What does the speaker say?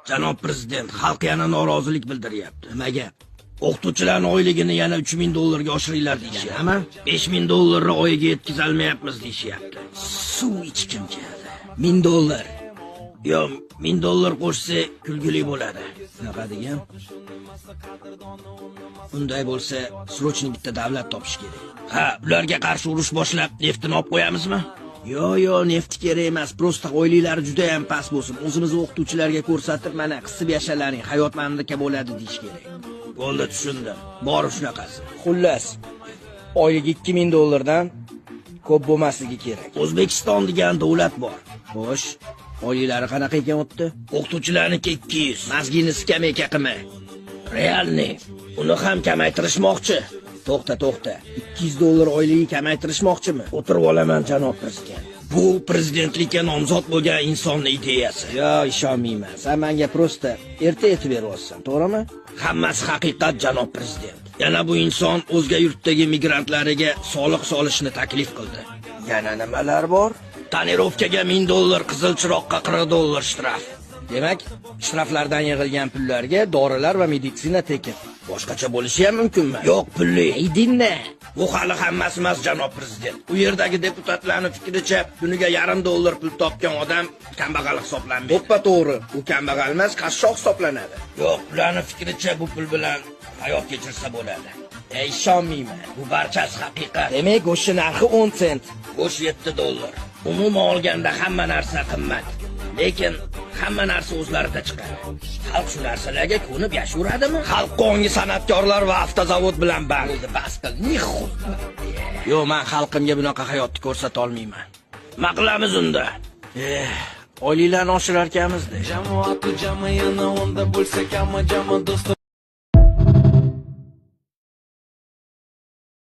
Janob prezident, xalq yana norozilik bildiryapti. Nimaga? O'qituvchilarning oyligini yana 3000 dollarga oshiringlar deyishyapti. Nima? 5000 dollarni oyiga yetkazolmayapmiz deyishyapti. Suv ichkim keldi. 1000 dollar. Yo, 1000 dollar qo'shsa kulgili bo'ladi. Nima degan? Bunday bo'lsa, srochni bitta davlat topish kerak. Ha, ularga qarshi urush boshlab, neftini olib qo'yamizmi? Yo, neft kerak emas, prosta oyliklari juda ham past bo'lsin. O'zimiz o'qituvchilarga ko'rsatib, mana qisib yashalaring, hayot mamlaka bo'ladi deyish kerak. Bo'ldi, tushundim. Bor shunaqasi. Xullas, oyligi 2000 dollardan ko'p bo'lmasligi kerak. O'zbekiston degan davlat bor. Xo'sh, oyliklari qanaqa ekan o'tdi? O'qituvchilarniki 200, mazgini skameyka qilmay. Realni uni ham kamaytirishmoqchi. To'xta. 200 dollar oyligi kamaytirishmoqchimi? O'tirib olaman, janob prezident. Bu prezidentlikka nomzod bo'lgan insonning ideyasi. Yo, ishonmayman. Sen menga prosta erta aytib beryapsan, to'g'rimi? Hammasi haqiqat, janob prezident. Yana bu inson o'zga yurtdagi migrantlarga soliq solishni taklif qildi. Yana nimalar bor? Tonirovkaga 1000 dollar, qizil chiroqqa 40 dollar shtraf. Demak, shtraflardan yig'ilgan pullarga dorilar va meditsina tekin. Boshqacha bo'lishi ham mumkinmi? Yo'q, pulli. Aydinmi? Bu hali hammasi emas, janob prezident. U yerdagi deputatlarning fikricha, kuniga yarim dollar pul topgan odam kambag'al hisoblanmaydi. To'ppa-to'g'ri, u kambag'al emas, qashshoq hisoblanadi. Yo'q, ularning fikricha bu pul bilan hayot kechirsa bo'ladi. Ishonmayman. Bu barchasi haqiqat. Demak, go'sht narxi 10 sent. Go'sht 7 dollar. Umuman olganda hamma narsa qimmat. Lekin hamma narsa o'zlarida chiqadi. Xalq shu narsalarga ko'nib yashuradimi? Xalq qongi san'atkorlar va avtozavod bilan band. Bas qil, nixut. Yo'q, men xalqimga bunaqa hayotni ko'rsata olmayman. Nima qilamiz unda? Oyliklarni oshirar ekanmiz-da. Jamoat jamiyana onda bo'lsak, hamma jama do'stlar